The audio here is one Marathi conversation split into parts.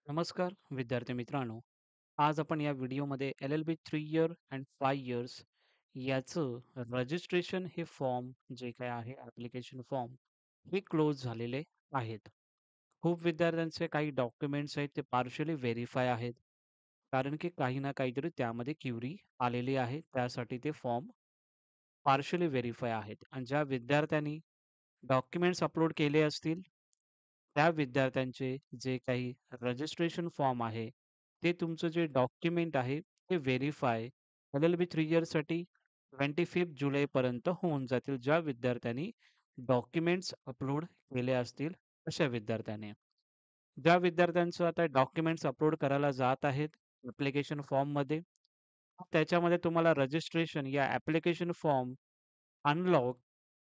नमस्कार विद्यार्थी मित्रांनो. आज आपण या व्हिडिओमध्ये एल-एल-बी 3 इयर अँड 5 इयर्स याचं रजिस्ट्रेशन हे फॉर्म जे काही आहे ॲप्लिकेशन फॉर्म हे क्लोज झालेले आहेत. खूप विद्यार्थ्यांचे काही डॉक्युमेंट्स आहेत ते पार्शियली व्हेरिफाय आहेत. कारण की काही ना काहीतरी त्यामध्ये क्युरी आलेली आहे. त्यासाठी ते फॉर्म पार्शियली व्हेरिफाय आहेत आणि ज्या विद्यार्थ्यांनी डॉक्युमेंट्स अपलोड केले असतील, त्या विद्यार्थ्यांचे जे काही रजिस्ट्रेशन फॉर्म आहे, ते तुमचं जे डॉक्युमेंट आहे, ते व्हेरिफाय एल-एल-बी 3 इयर्ससाठी 25 जुलैपर्यंत होऊन जातील. ज्या विद्यार्थ्यांनी डॉक्युमेंट्स अपलोड केले असतील, अशा विद्यार्थ्याने. ज्या विद्यार्थ्यांचं आता डॉक्युमेंट्स अपलोड करायला जात आहेत ॲप्लिकेशन फॉर्ममध्ये, त्याच्यामध्ये तुम्हाला रजिस्ट्रेशन या ॲप्लिकेशन फॉर्म अनलॉक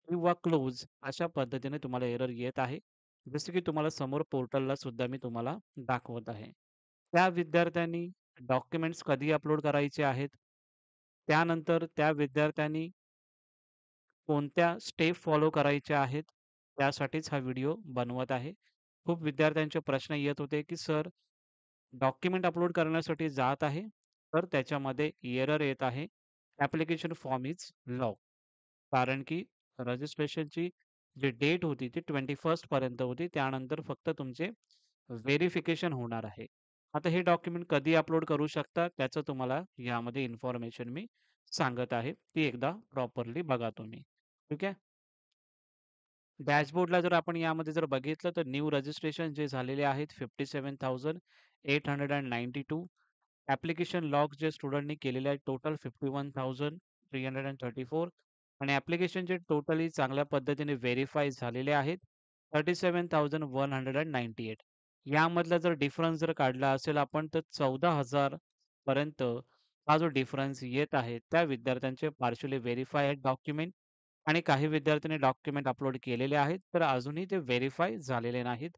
किंवा क्लोज अशा पद्धतीने तुम्हाला एरर येत आहे. जसं की तुम्हाला समोर पोर्टलला सुद्धा मी तुम्हाला दाखवत आहे. त्या विद्यार्थ्यांनी डॉक्युमेंट्स कधी अपलोड करायचे आहेत, त्यानंतर त्या विद्यार्थ्यांनी कोणत्या स्टेप फॉलो करायच्या आहेत, त्यासाठीच हा व्हिडिओ बनवत आहे. खूप विद्यार्थ्यांचे प्रश्न येत होते, की सर डॉक्युमेंट अपलोड करण्यासाठी जात आहे, तर त्याच्यामध्ये एरर येत आहे. Application form is lock. कारण की रजिस्ट्रेशनची जी डेट होती ती 21st पर्यंत होती. त्यानंतर फक्त तुमचे व्हेरिफिकेशन होणार आहे. आता हे डॉक्युमेंट कधी अपलोड करू शकता त्याचं तुम्हाला यामध्ये इन्फॉर्मेशन मी सांगत आहे. ती एकदा प्रॉपरली बघा तुम्ही. ठीक आहे. डॅशबोर्डला जर आपण यामध्ये जर बघितलं तर न्यू रजिस्ट्रेशन जे झालेले आहेत 57,892. ॲप्लिकेशन लॉग जे स्टुडंटनी केलेले आहेत टोटल 51,334 आणि ॲप्लिकेशन जे टोटली चांगल्या पद्धतीने व्हेरिफाय झालेले आहेत 37,198. यामधला जर डिफरन्स जर काढला असेल आपण तर 14,000 पर्यंत हा जो डिफरन्स येत आहे त्या विद्यार्थ्यांचे पार्शियली व्हेरिफाय आहेत डॉक्युमेंट आणि काही विद्यार्थ्यांनी डॉक्युमेंट अपलोड केलेले आहेत, तर अजूनही ते व्हेरिफाय झालेले नाहीत.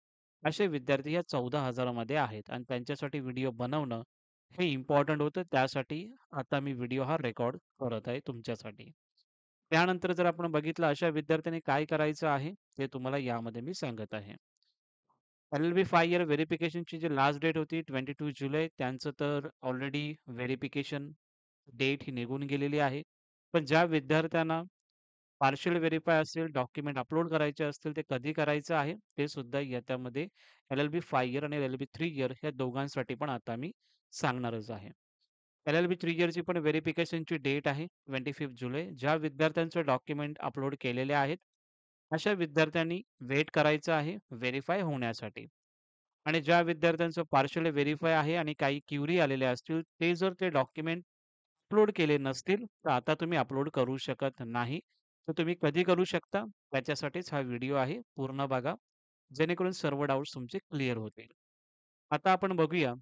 असे विद्यार्थी या 14,000 मध्ये आहेत आणि त्यांच्यासाठी व्हिडिओ बनवणं हे इम्पोर्टंट होतं. त्यासाठी आता मी व्हिडिओ हा रेकॉर्ड करत आहे तुमच्यासाठी. त्यानंतर जर आपण बघितलं अशा विद्यार्थ्यांनी काय करायचं आहे, ते तुम्हाला यामध्ये मी सांगत आहे. एल-एल-बी 5 इयर व्हेरिफिकेशनची जी लास्ट डेट होती 22 जुलै त्यांचं तर ऑलरेडी व्हेरिफिकेशन डेट ही निघून गेलेली आहे. पण ज्या विद्यार्थ्यांना पार्शियल व्हेरिफाय असेल, डॉक्युमेंट अपलोड करायचे असतील, ते कधी करायचं आहे, ते सुद्धा याच्यामध्ये एल-एल-बी 5 इयर आणि एल-एल-बी 3 इयर ह्या दोघांसाठी पण आता मी सांगणारच आहे. एल-एल-बी 3 इयरची पण व्हेरिफिकेशनची डेट आहे 25 जुलै. ज्या विद्यार्थ्यांचे डॉक्युमेंट अपलोड केलेले आहेत, अशा विद्यार्थ्यांनी वेट करायचं आहे व्हेरिफाय होण्यासाठी. आणि ज्या विद्यार्थ्यांचं पार्शियली व्हेरिफाय आहे आणि काही क्युरी आलेल्या असतील, ते जर ते डॉक्युमेंट अपलोड केले नसतील, तर आता तुम्ही अपलोड करू शकत नाही. तर तुम्ही कधी करू शकता? त्याच्यासाठीच हा व्हिडिओ आहे. पूर्ण बघा, जेणेकरून सर्व डाउट्स तुमचे क्लिअर होतील. आता आपण बघूया,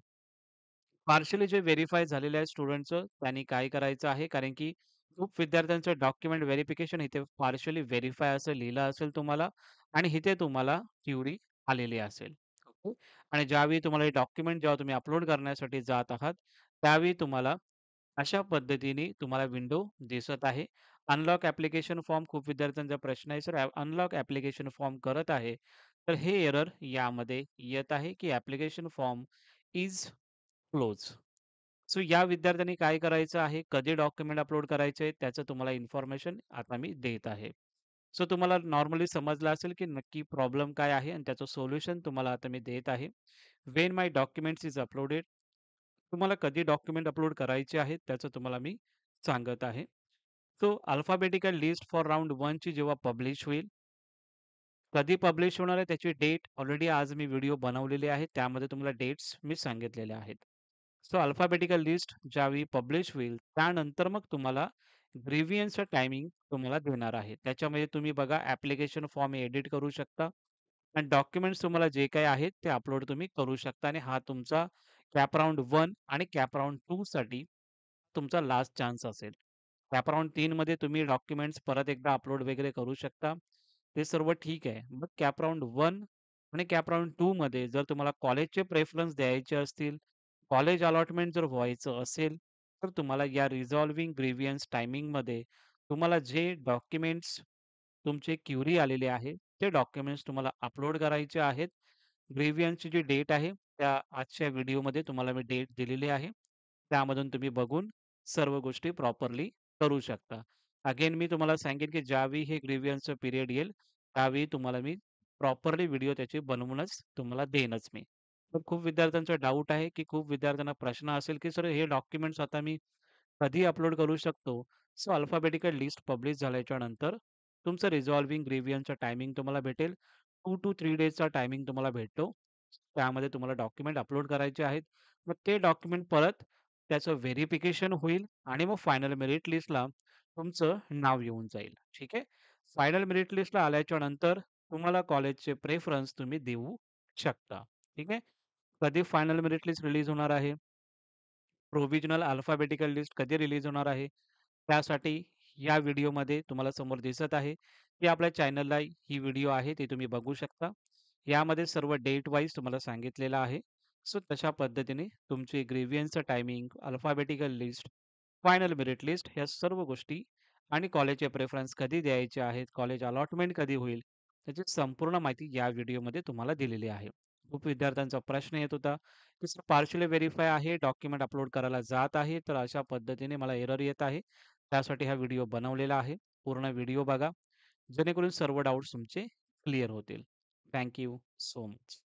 पार्शियली जे व्हेरिफाय झालेले आहे स्टुडंटचं, त्यांनी काय करायचं आहे? कारण की खूप विद्यार्थ्यांचं डॉक्युमेंट व्हेरिफिकेशन इथे पार्शियली व्हेरिफाय असं लिहिलं असेल तुम्हाला आणि इथे तुम्हाला क्युरी आलेली असेल. ओके. आणि ज्यावेळी तुम्हाला हे डॉक्युमेंट जेव्हा तुम्ही अपलोड करण्यासाठी जात आहात, त्यावेळी तुम्हाला अशा पद्धतीने तुम्हाला विंडो दिसत आहे. अनलॉक ॲप्लिकेशन फॉर्म खूप विद्यार्थ्यांचा प्रश्न आहे, सर अनलॉक ॲप्लिकेशन फॉर्म करत आहे. तर हे एरर यामध्ये येत आहे, की application form is close. So या विद्यार्थ्यांनी काय करायचं आहे, कधी डॉक्युमेंट अपलोड करायचे त्याचं तुम्हाला इन्फॉर्मेशन आता मी देत आहे. सो तुम्हाला नॉर्मली समजलं असेल, की नक्की प्रॉब्लेम काय आहे आणि त्याचं सोल्युशन तुम्हाला आता मी देत आहे. When my documents is uploaded तुम्हाला कधी डॉक्युमेंट अपलोड करायचे आहेत त्याचं तुम्हाला मी सांगत आहे. So alphabetical list for round 1 ची जेव्हा पब्लिश होईल, कधी पब्लिश होणार आहे त्याची डेट ऑलरेडी आज मी व्हिडिओ बनवलेली आहे. त्यामध्ये तुम्हाला डेट्स मी सांगितलेल्या आहेत. सो अल्फाबेटिकल लिस्ट ज्यावेळी पब्लिश होईल, त्यानंतर मग तुम्हाला ग्रीव्हियन्सचं टायमिंग तुम्हाला देणार आहे. त्याच्यामध्ये तुम्ही बघा ॲप्लिकेशन फॉर्म एडिट करू शकता आणि डॉक्युमेंट्स तुम्हाला जे काही आहेत ते अपलोड तुम्ही करू शकता आणि हा तुमचा कॅप राउंड 1 आणि कॅप राउंड 2 साठी तुमचा लास्ट चान्स असेल. कॅप राउंड 3 मध्ये तुम्ही डॉक्युमेंट्स परत एकदा अपलोड वगैरे करू शकता. ते सर्व ठीक आहे. मग कॅप राउंड 1 आणि कॅप राउंड 2 मध्ये जर तुम्हाला कॉलेजचे प्रेफरन्स द्यायचे असतील, कॉलेज अलॉटमेंट जर व्हायचं असेल, तर तुम्हाला या रिझॉल्विंग ग्रीव्हियन्स टायमिंगमध्ये तुम्हाला जे डॉक्युमेंट्स तुमचे क्युरी आलेले आहे, ते डॉक्युमेंट्स तुम्हाला अपलोड करायचे आहेत. ग्रीव्हियन्सची जी डेट आहे त्या आजच्या व्हिडिओमध्ये तुम्हाला मी डेट दिलेली आहे. त्यामधून तुम्ही बघून सर्व गोष्टी प्रॉपरली करू शकता. अगेन मी तुम्हाला सांगेन, की ज्यावेळी हे ग्रीव्हन्सचं पिरियड येईल, त्यावेळी तुम्हाला मी प्रॉपरली व्हिडिओ त्याचे बनवूनच तुम्हाला देईनच मी. तर खूप विद्यार्थ्यांचा डाऊट आहे, की खूप विद्यार्थ्यांना प्रश्न असेल, की सर हे डॉक्युमेंट्स आता मी कधी अपलोड करू शकतो? सो अल्फाबेटिकल लिस्ट पब्लिश झाल्याच्या नंतर तुमचं रिझॉल्विंग ग्रीव्हन्सचा टायमिंग तुम्हाला भेटेल. 2 to 3 डेजचा टायमिंग तुम्हाला भेटतो. त्यामध्ये तुम्हाला डॉक्युमेंट अपलोड करायचे आहेत. मग ते डॉक्युमेंट परत त्याचं व्हेरिफिकेशन होईल आणि मग फायनल मेरिट लिस्टला तुमचं नाव येऊन जाईल. ठीक आहे. फायनल मेरिट लिस्टला आल्याच्या नंतर तुम्हाला कॉलेजचे प्रेफरन्स तुम्ही देऊ शकता. ठीक आहे. कधी फायनल मेरिट लिस्ट रिलीज होणार आहे? प्रोव्हिजनल अल्फाबेटिकल लिस्ट कधी रिलीज होणार आहे? त्यासाठी या व्हिडिओमध्ये तुम्हाला समोर दिसत आहे, की आपल्या चॅनलला ही व्हिडिओ आहे ती तुम्ही बघू शकता. यामध्ये सर्व डेट वाईज तुम्हाला सांगितलेलं आहे. सो तशा पद्धतीने तुमची ग्रीव्हन्सचं timing, alphabetical list, final merit list ह्या सर्व गोष्टी आणि कॉलेजचे प्रेफरन्स कधी द्यायचे आहेत, कॉलेज अलॉटमेंट कधी होईल, त्याची संपूर्ण माहिती या व्हिडिओमध्ये तुम्हाला दिलेली आहे. खूप विद्यार्थ्यांचा प्रश्न येत होता, की सर पार्शियली व्हेरिफाय आहे, डॉक्युमेंट अपलोड करायला जात आहे, तर अशा पद्धतीने मला एरर येत आहे. त्यासाठी हा व्हिडिओ बनवलेला आहे. पूर्ण व्हिडिओ बघा, जेणेकरून सर्व डाउट्स तुमचे क्लिअर होतील. Thank so much.